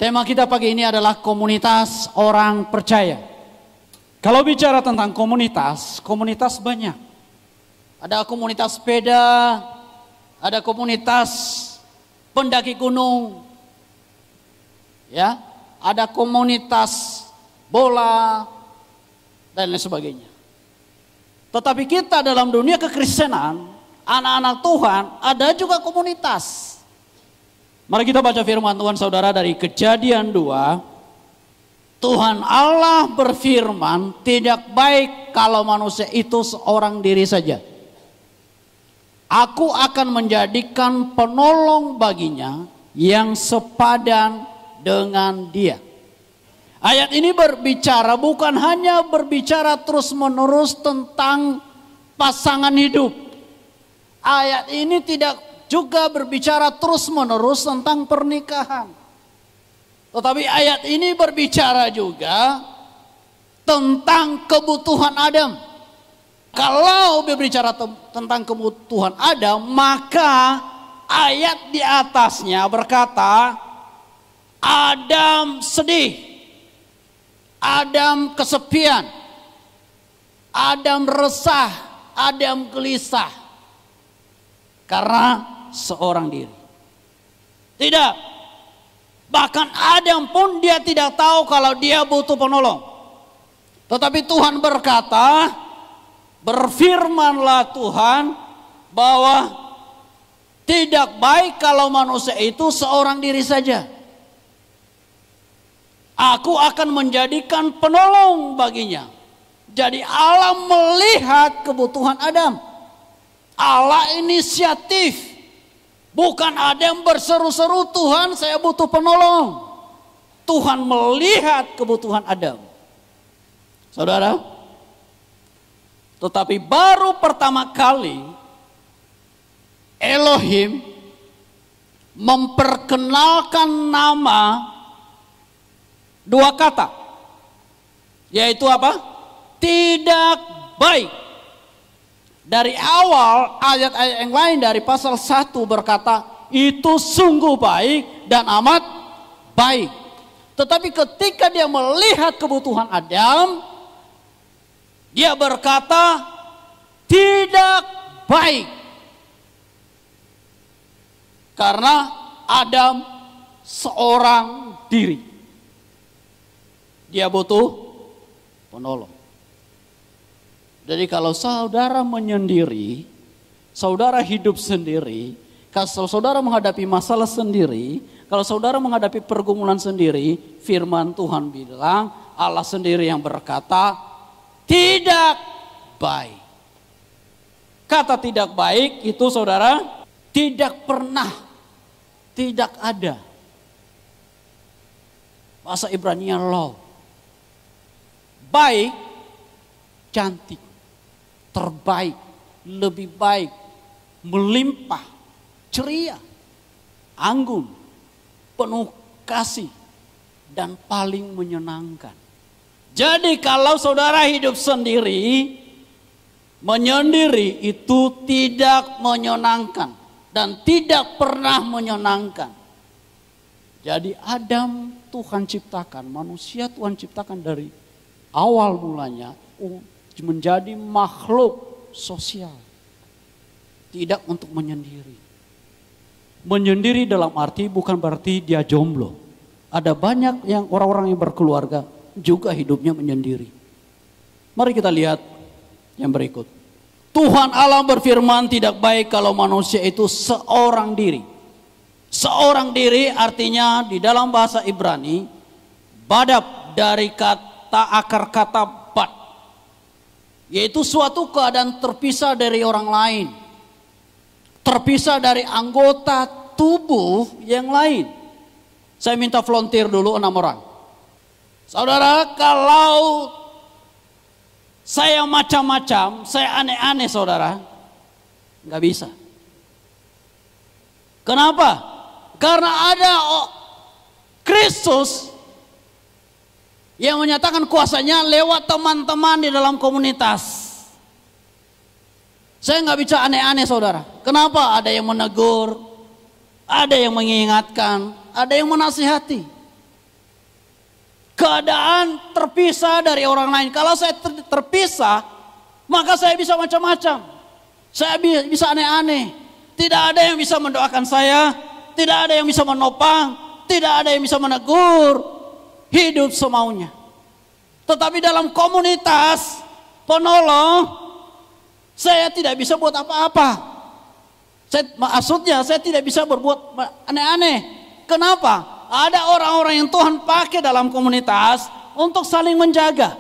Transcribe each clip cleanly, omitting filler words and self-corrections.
Tema kita pagi ini adalah komunitas orang percaya. Kalau bicara tentang komunitas, komunitas banyak. Ada komunitas sepeda, ada komunitas pendaki gunung, ya, ada komunitas bola dan lain sebagainya. Tetapi kita dalam dunia kekristenan, anak-anak Tuhan, ada juga komunitas. Mari kita baca firman Tuhan saudara dari Kejadian 2. Tuhan Allah berfirman, tidak baik kalau manusia itu seorang diri saja. Aku akan menjadikan penolong baginya yang sepadan dengan dia. Ayat ini berbicara bukan hanya berbicara terus-menerus tentang pasangan hidup. Ayat ini tidak juga berbicara terus-menerus tentang pernikahan. Tetapi ayat ini berbicara juga tentang kebutuhan Adam. Kalau berbicara tentang kebutuhan Adam, maka ayat di atasnya berkata, Adam sedih, Adam kesepian, Adam resah, Adam gelisah karena seorang diri. Tidak. Bahkan Adam pun dia tidak tahu kalau dia butuh penolong. Tetapi Tuhan berkata, berfirmanlah Tuhan bahwa tidak baik kalau manusia itu seorang diri saja. Aku akan menjadikan penolong baginya. Jadi Allah melihat kebutuhan Adam. Allah inisiatif. Bukan Adam berseru-seru, Tuhan saya butuh penolong. Tuhan melihat kebutuhan Adam. Saudara, tetapi baru pertama kali Elohim memperkenalkan nama dua kata. Yaitu apa? Tidak baik. Dari awal ayat-ayat yang lain dari pasal 1 berkata itu sungguh baik dan amat baik. Tetapi ketika dia melihat kebutuhan Adam, dia berkata tidak baik. Karena Adam seorang diri. Dia butuh penolong. Jadi kalau saudara menyendiri, saudara hidup sendiri, kalau saudara menghadapi masalah sendiri, kalau saudara menghadapi pergumulan sendiri, firman Tuhan bilang, Allah sendiri yang berkata, tidak baik. Kata tidak baik itu saudara, tidak pernah, tidak ada. Bahasa Ibrani law. Baik, cantik. Terbaik, lebih baik, melimpah, ceria, anggun, penuh kasih, dan paling menyenangkan. Jadi kalau saudara hidup sendiri, menyendiri itu tidak menyenangkan dan tidak pernah menyenangkan. Jadi Adam Tuhan ciptakan, manusia Tuhan ciptakan dari awal mulanya menjadi makhluk sosial, tidak untuk menyendiri. Menyendiri dalam arti bukan berarti dia jomblo. Ada banyak yang orang-orang yang berkeluarga juga hidupnya menyendiri. Mari kita lihat yang berikut. Tuhan Allah berfirman tidak baik kalau manusia itu seorang diri. Seorang diri artinya di dalam bahasa Ibrani badab dari kata akar kata yaitu suatu keadaan terpisah dari orang lain, terpisah dari anggota tubuh yang lain. Saya minta volunteer dulu 6 orang. Saudara, kalau saya macam-macam, saya aneh-aneh saudara, nggak bisa. Kenapa? Karena ada Kristus yang menyatakan kuasanya lewat teman-teman di dalam komunitas. Saya nggak bisa aneh-aneh saudara. Kenapa? Ada yang menegur, ada yang mengingatkan, ada yang menasihati. keadaan terpisah dari orang lain. Kalau saya terpisah, maka saya bisa macam-macam. Saya bisa aneh-aneh. Tidak ada yang bisa mendoakan saya, tidak ada yang bisa menopang, tidak ada yang bisa menegur, hidup semaunya. Tetapi dalam komunitas penolong, saya tidak bisa buat apa-apa. Maksudnya saya tidak bisa berbuat aneh-aneh. Kenapa? Ada orang-orang yang Tuhan pakai dalam komunitas untuk saling menjaga,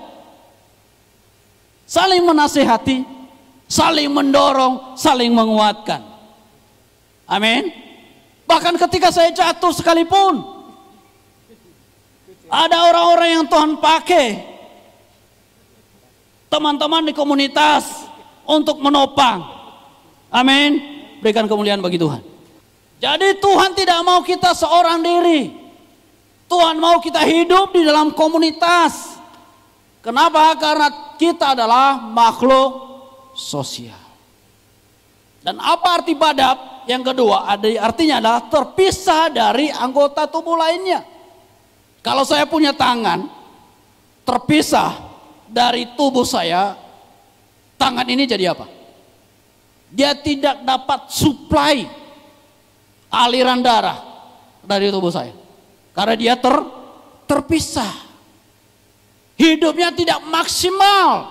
saling menasihati, saling mendorong, saling menguatkan. Amin. Bahkan ketika saya jatuh sekalipun, ada orang-orang yang Tuhan pakai, teman-teman di komunitas, untuk menopang. Amin. Berikan kemuliaan bagi Tuhan. Jadi Tuhan tidak mau kita seorang diri. Tuhan mau kita hidup di dalam komunitas. Kenapa? Karena kita adalah makhluk sosial. Dan apa arti badab? Yang kedua, artinya adalah terpisah dari anggota tubuh lainnya. Kalau saya punya tangan terpisah dari tubuh saya, tangan ini jadi apa? Dia tidak dapat suplai aliran darah dari tubuh saya. Karena dia terpisah. Hidupnya tidak maksimal.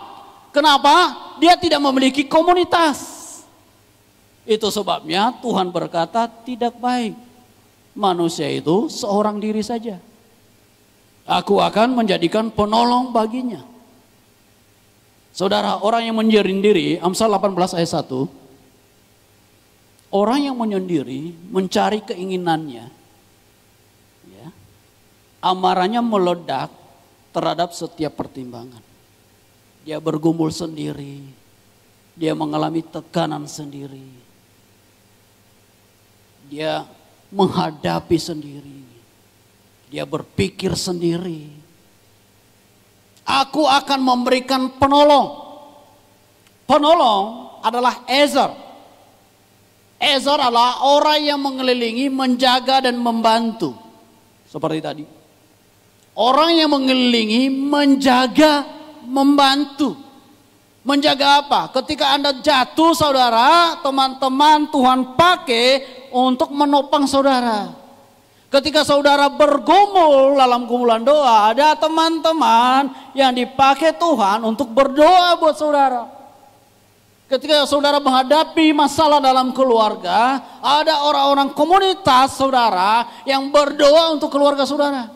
Kenapa? Dia tidak memiliki komunitas. Itu sebabnya Tuhan berkata tidak baik manusia itu seorang diri saja. Aku akan menjadikan penolong baginya. Saudara, orang yang menyendiri, Amsal 18 ayat 1. Orang yang menyendiri mencari keinginannya, ya, amarahnya meledak terhadap setiap pertimbangan. Dia bergumul sendiri, dia mengalami tekanan sendiri, dia menghadapi sendiri, dia berpikir sendiri. Aku akan memberikan penolong. Penolong adalah Ezer. Ezer adalah orang yang mengelilingi, menjaga dan membantu. Seperti tadi. Orang yang mengelilingi, menjaga, membantu. Menjaga apa? Ketika Anda jatuh saudara, teman-teman Tuhan pakai untuk menopang saudara. Ketika saudara bergumul dalam gumulan doa, ada teman-teman yang dipakai Tuhan untuk berdoa buat saudara. Ketika saudara menghadapi masalah dalam keluarga, ada orang-orang komunitas saudara yang berdoa untuk keluarga saudara.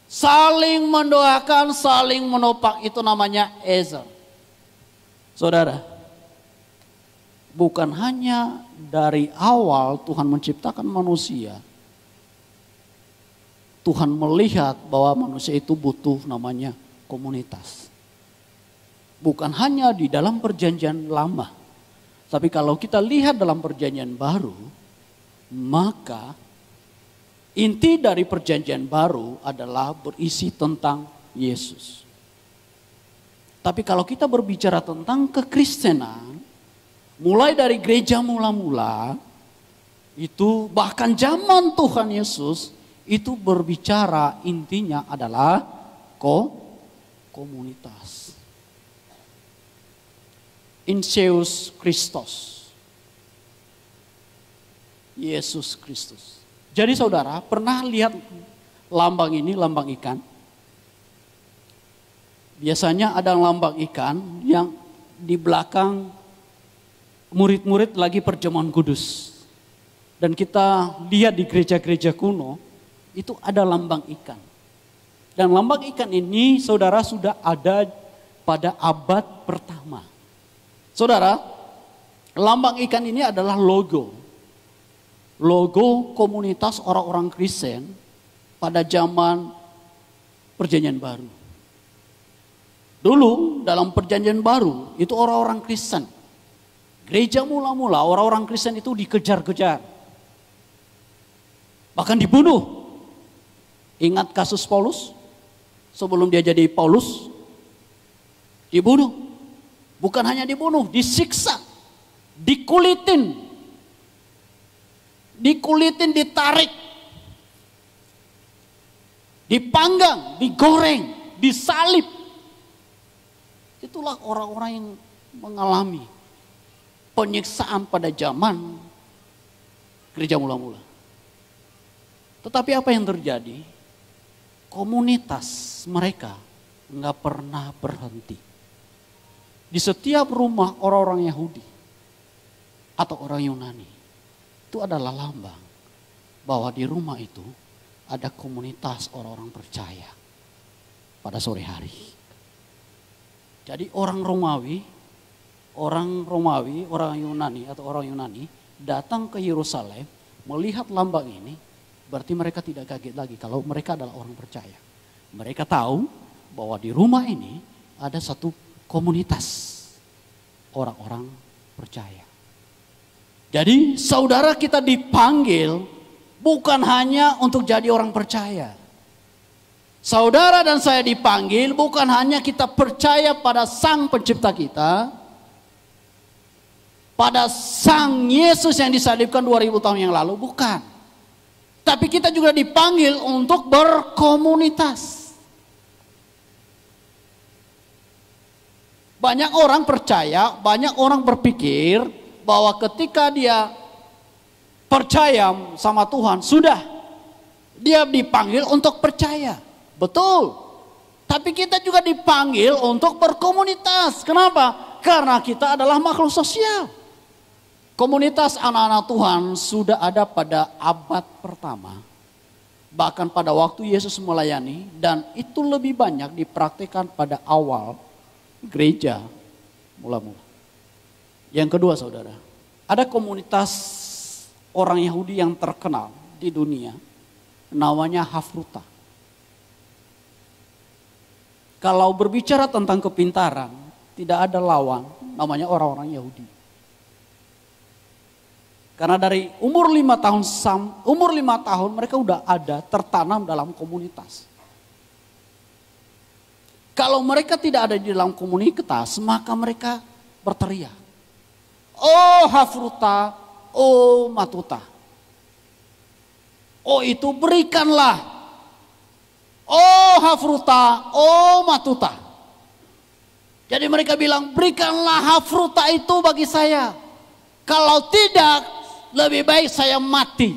Saling mendoakan, saling menopang, itu namanya Ezer. Saudara, bukan hanya dari awal Tuhan menciptakan manusia, Tuhan melihat bahwa manusia itu butuh namanya komunitas. Bukan hanya di dalam perjanjian lama. Tapi kalau kita lihat dalam perjanjian baru, maka inti dari perjanjian baru adalah berisi tentang Yesus. Tapi kalau kita berbicara tentang kekristenan, mulai dari gereja mula-mula, itu bahkan zaman Tuhan Yesus, itu berbicara intinya adalah komunitas. Inseus Christos. Yesus Kristus. Jadi saudara pernah lihat lambang ini, lambang ikan? Biasanya ada lambang ikan yang di belakang murid-murid lagi perjamuan kudus. Dan kita lihat di gereja-gereja kuno, itu ada lambang ikan. Dan lambang ikan ini saudara sudah ada pada abad pertama. Saudara, lambang ikan ini adalah logo komunitas orang-orang Kristen pada zaman perjanjian baru. Dulu dalam perjanjian baru itu orang-orang Kristen. Gereja mula-mula orang-orang Kristen itu dikejar-kejar. Bahkan dibunuh. Ingat kasus Paulus? Sebelum dia jadi Paulus, dibunuh. Bukan hanya dibunuh, disiksa, dikulitin, ditarik, dipanggang, digoreng, disalib. Itulah orang-orang yang mengalami penyiksaan pada zaman gereja mula-mula. Tetapi apa yang terjadi? Komunitas mereka nggak pernah berhenti. Di setiap rumah orang-orang Yahudi atau orang Yunani, itu adalah lambang bahwa di rumah itu ada komunitas orang-orang percaya pada sore hari. Jadi orang Yunani atau orang Yunani datang ke Yerusalem melihat lambang ini, berarti mereka tidak kaget lagi kalau mereka adalah orang percaya. Mereka tahu bahwa di rumah ini ada satu komunitas orang-orang percaya. Jadi saudara, kita dipanggil bukan hanya untuk jadi orang percaya. Saudara dan saya dipanggil bukan hanya kita percaya pada Sang Pencipta kita, pada Sang Yesus yang disalibkan 2000 tahun yang lalu, bukan. Tapi kita juga dipanggil untuk berkomunitas. Banyak orang percaya, banyak orang berpikir bahwa ketika dia percaya sama Tuhan, sudah dia dipanggil untuk percaya. Betul. Tapi kita juga dipanggil untuk berkomunitas. Kenapa? Karena kita adalah makhluk sosial. Komunitas anak-anak Tuhan sudah ada pada abad pertama. Bahkan pada waktu Yesus melayani, dan itu lebih banyak dipraktikkan pada awal gereja mula-mula. Yang kedua saudara, ada komunitas orang Yahudi yang terkenal di dunia, namanya Hafruta. Kalau berbicara tentang kepintaran, tidak ada lawan, namanya orang-orang Yahudi. Karena dari umur 5 tahun mereka udah ada tertanam dalam komunitas. Kalau mereka tidak ada di dalam komunitas, maka mereka berteriak. Oh Hafruta, oh Matuta. Oh itu berikanlah. Oh Hafruta, oh Matuta. Jadi mereka bilang, berikanlah Hafruta itu bagi saya. Kalau tidak, lebih baik saya mati.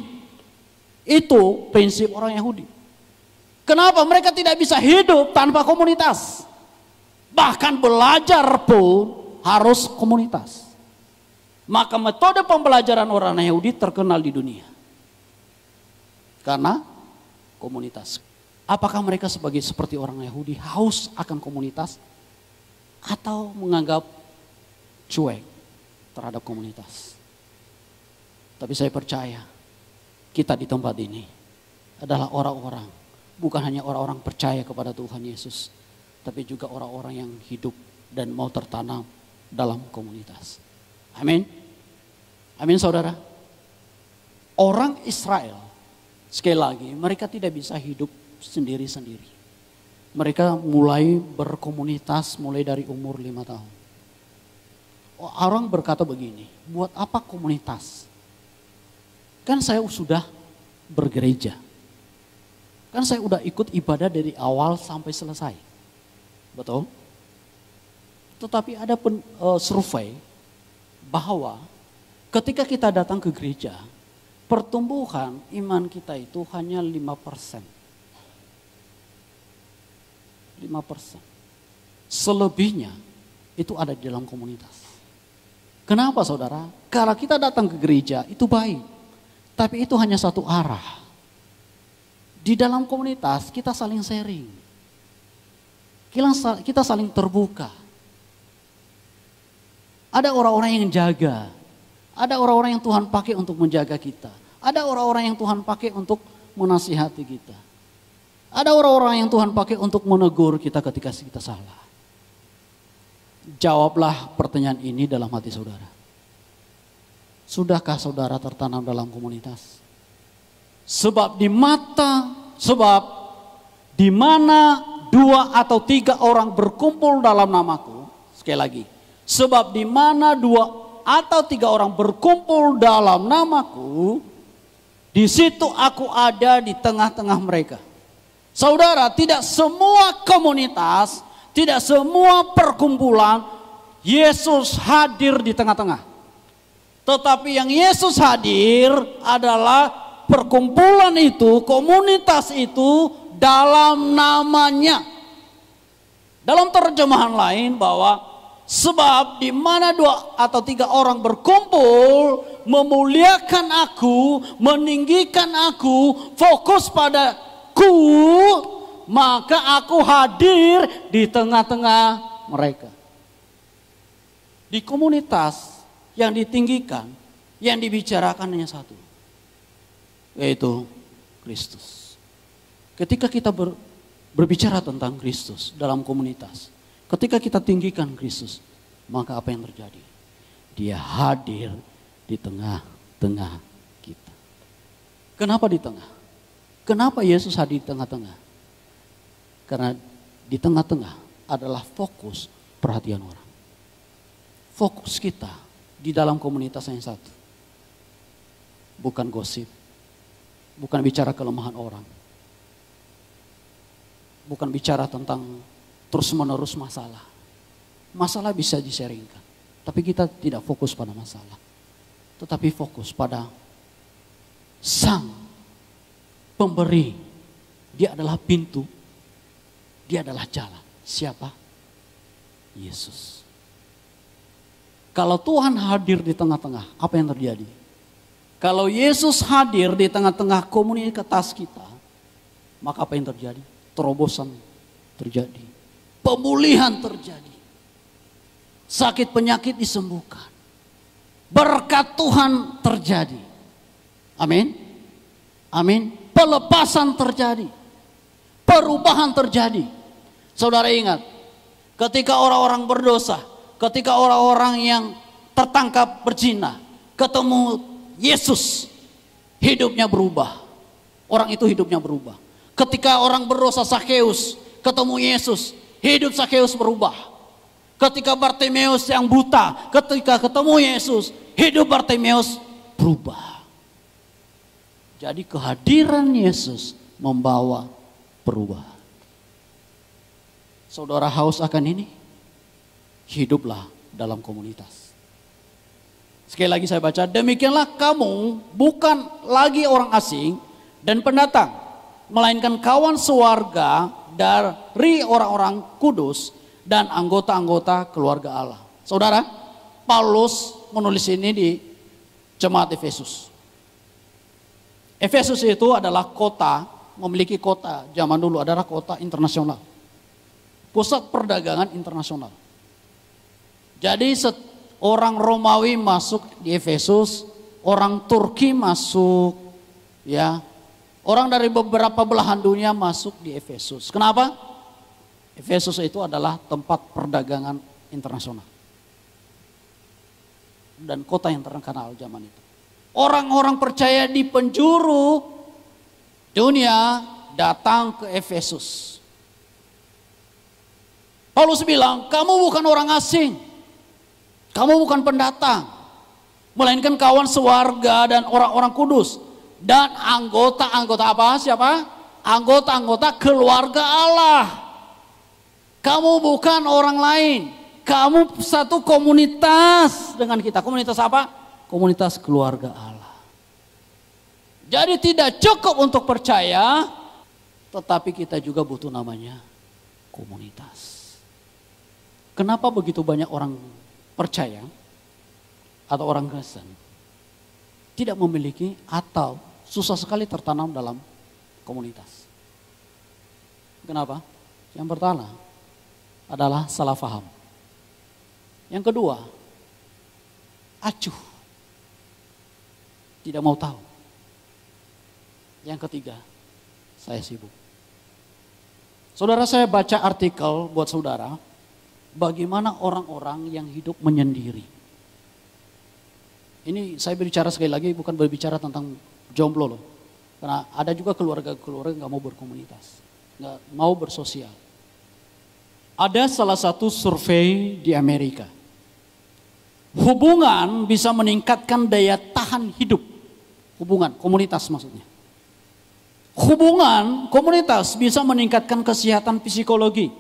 Itu prinsip orang Yahudi. Kenapa mereka tidak bisa hidup tanpa komunitas? Bahkan belajar pun harus komunitas. Maka metode pembelajaran orang Yahudi terkenal di dunia. Karena komunitas. Apakah mereka seperti orang Yahudi haus akan komunitas? Atau menganggap cuek terhadap komunitas? Tapi saya percaya kita di tempat ini adalah orang-orang, bukan hanya orang-orang percaya kepada Tuhan Yesus, tapi juga orang-orang yang hidup dan mau tertanam dalam komunitas. Amin. Amin saudara. Orang Israel, sekali lagi, mereka tidak bisa hidup sendiri-sendiri. Mereka mulai berkomunitas mulai dari umur 5 tahun. Orang berkata begini, buat apa komunitas? Kan saya sudah bergereja. Kan saya udah ikut ibadah dari awal sampai selesai. Betul? Tetapi ada survei bahwa ketika kita datang ke gereja, pertumbuhan iman kita itu hanya 5%. 5%. Selebihnya itu ada di dalam komunitas. Kenapa saudara? Kalau kita datang ke gereja itu baik. Tapi itu hanya satu arah. Di dalam komunitas kita saling sharing. Kita saling terbuka. Ada orang-orang yang jaga. Ada orang-orang yang Tuhan pakai untuk menjaga kita. Ada orang-orang yang Tuhan pakai untuk menasihati kita. Ada orang-orang yang Tuhan pakai untuk menegur kita ketika kita salah. Jawablah pertanyaan ini dalam hati saudara. Sudahkah saudara tertanam dalam komunitas? Sebab di mana 2 atau 3 orang berkumpul dalam namaku. Sekali lagi. Sebab di mana 2 atau 3 orang berkumpul dalam namaku, di situ aku ada di tengah-tengah mereka. Saudara, tidak semua komunitas, tidak semua perkumpulan Yesus hadir di tengah-tengah. Tetapi yang Yesus hadir adalah perkumpulan itu, komunitas itu dalam namanya. Dalam terjemahan lain bahwa sebab di mana 2 atau 3 orang berkumpul, memuliakan aku, meninggikan aku, fokus padaku, maka aku hadir di tengah-tengah mereka. Di komunitas yang ditinggikan, yang dibicarakan hanya satu, yaitu Kristus. Ketika kita berbicara tentang Kristus dalam komunitas, ketika kita tinggikan Kristus, maka apa yang terjadi? Dia hadir di tengah-tengah kita. Kenapa di tengah? Kenapa Yesus hadir di tengah-tengah? Karena di tengah-tengah adalah fokus perhatian orang. Fokus kita di dalam komunitas yang satu. Bukan gosip, bukan bicara kelemahan orang, bukan bicara tentang terus-menerus masalah. Masalah bisa di-sharingkan, tapi kita tidak fokus pada masalah. Tetapi fokus pada Sang Pemberi. Dia adalah pintu, dia adalah jalan. Siapa? Yesus. Kalau Tuhan hadir di tengah-tengah, apa yang terjadi? Kalau Yesus hadir di tengah-tengah komunitas kita, maka apa yang terjadi? Terobosan terjadi. Pemulihan terjadi. Sakit penyakit disembuhkan. Berkat Tuhan terjadi. Amin. Amin. Pelepasan terjadi. Perubahan terjadi. Saudara ingat, ketika orang-orang berdosa, ketika orang-orang yang tertangkap berzina, ketemu Yesus, hidupnya berubah. Orang itu hidupnya berubah. Ketika orang berdosa Zakheus, ketemu Yesus, hidup Zakheus berubah. Ketika Bartimeus yang buta, ketika ketemu Yesus, hidup Bartimeus berubah. Jadi kehadiran Yesus membawa perubahan. Saudara haus akan ini? Hiduplah dalam komunitas. Sekali lagi saya baca, demikianlah kamu bukan lagi orang asing dan pendatang, melainkan kawan sewarga dari orang-orang kudus dan anggota-anggota keluarga Allah. Saudara, Paulus menulis ini di jemaat Efesus. Efesus itu adalah kota, memiliki kota zaman dulu adalah kota internasional. Pusat perdagangan internasional. Jadi orang Romawi masuk di Efesus, orang Turki masuk, ya, orang dari beberapa belahan dunia masuk di Efesus. Kenapa? Efesus itu adalah tempat perdagangan internasional dan kota yang terkenal zaman itu. Orang-orang percaya di penjuru dunia datang ke Efesus. Paulus bilang, kamu bukan orang asing. Kamu bukan pendatang, melainkan kawan sewarga dan orang-orang kudus. Dan anggota-anggota apa? Siapa? Anggota-anggota keluarga Allah. Kamu bukan orang lain. Kamu satu komunitas dengan kita. Komunitas apa? Komunitas keluarga Allah. Jadi tidak cukup untuk percaya, tetapi kita juga butuh namanya komunitas. Kenapa begitu banyak orang percaya atau orang Kristen tidak memiliki atau susah sekali tertanam dalam komunitas? Kenapa? Yang pertama adalah salah paham. Yang kedua, acuh, tidak mau tahu. Yang ketiga, saya sibuk. Saudara, saya baca artikel buat saudara, bagaimana orang-orang yang hidup menyendiri. Ini saya berbicara sekali lagi bukan berbicara tentang jomblo loh. Karena ada juga keluarga-keluarga yang gak mau berkomunitas, gak mau bersosial. Ada salah satu survei di Amerika. Hubungan bisa meningkatkan daya tahan hidup. Hubungan, komunitas maksudnya. Hubungan komunitas bisa meningkatkan kesehatan psikologi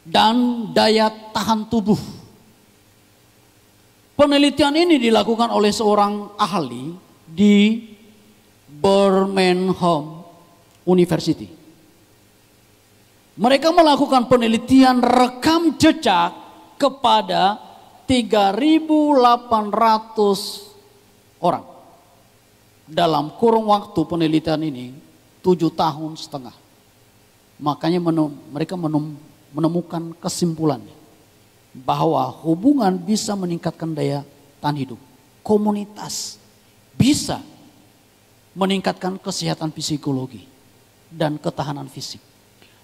dan daya tahan tubuh. Penelitian ini dilakukan oleh seorang ahli di Birmingham University. Mereka melakukan penelitian rekam jejak kepada 3.800 orang. Dalam kurun waktu penelitian ini 7,5 tahun. Makanya mereka menemukan kesimpulannya bahwa hubungan bisa meningkatkan daya tahan hidup. Komunitas bisa meningkatkan kesehatan psikologi dan ketahanan fisik.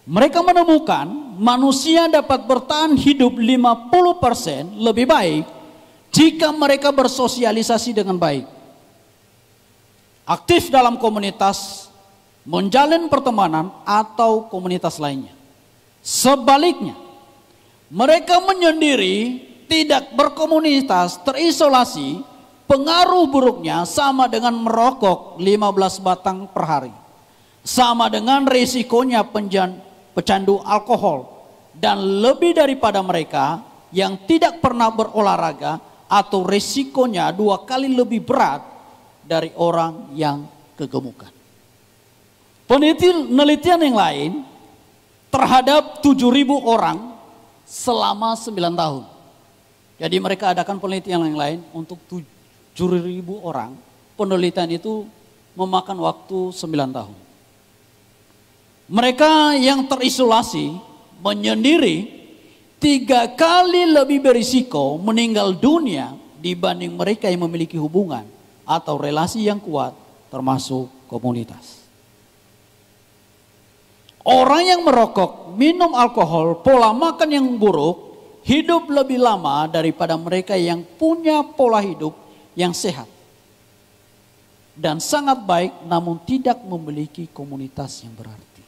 Mereka menemukan manusia dapat bertahan hidup 50% lebih baik jika mereka bersosialisasi dengan baik, aktif dalam komunitas, menjalin pertemanan atau komunitas lainnya. Sebaliknya, mereka menyendiri, tidak berkomunitas, terisolasi, pengaruh buruknya sama dengan merokok 15 batang per hari. Sama dengan risikonya pecandu alkohol. Dan lebih daripada mereka yang tidak pernah berolahraga atau risikonya 2 kali lebih berat dari orang yang kegemukan. Penelitian yang lain terhadap 7.000 orang selama 9 tahun. Jadi mereka adakan penelitian yang lain untuk 7.000 orang. Penelitian itu memakan waktu 9 tahun. Mereka yang terisolasi, menyendiri, 3 kali lebih berisiko meninggal dunia dibanding mereka yang memiliki hubungan atau relasi yang kuat termasuk komunitas. Orang yang merokok, minum alkohol, pola makan yang buruk, hidup lebih lama daripada mereka yang punya pola hidup yang sehat. Dan sangat baik namun tidak memiliki komunitas yang berarti.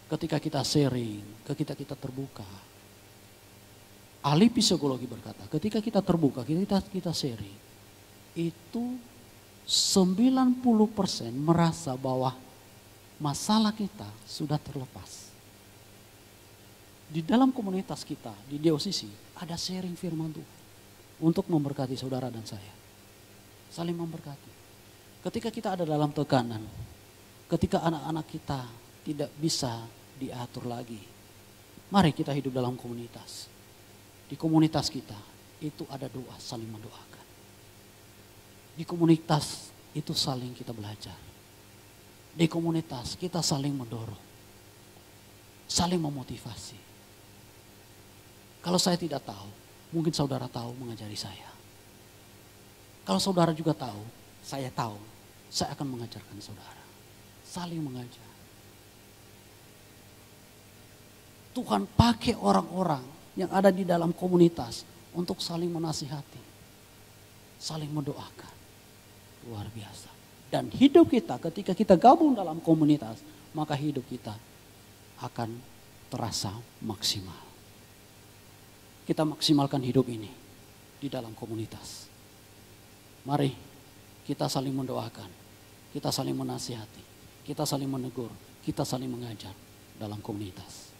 Ketika kita sharing, ketika kita terbuka. Ahli psikologi berkata, ketika kita terbuka, kita sharing, itu 90% merasa bahwa masalah kita sudah terlepas. Di dalam komunitas kita, di diosisi, ada sharing firman Tuhan untuk memberkati saudara dan saya. Saling memberkati. Ketika kita ada dalam tekanan, ketika anak-anak kita tidak bisa diatur lagi, mari kita hidup dalam komunitas. Di komunitas kita itu ada doa, saling mendoakan. Di komunitas itu saling kita belajar. Di komunitas kita saling mendorong, saling memotivasi. Kalau saya tidak tahu, mungkin saudara tahu mengajari saya. Kalau saudara juga tahu, saya akan mengajarkan saudara. Saling mengajar. Tuhan pakai orang-orang yang ada di dalam komunitas untuk saling menasihati, saling mendoakan. Luar biasa. Dan hidup kita ketika kita gabung dalam komunitas, maka hidup kita akan terasa maksimal. Kita maksimalkan hidup ini di dalam komunitas. Mari kita saling mendoakan, kita saling menasihati, kita saling menegur, kita saling mengajar dalam komunitas.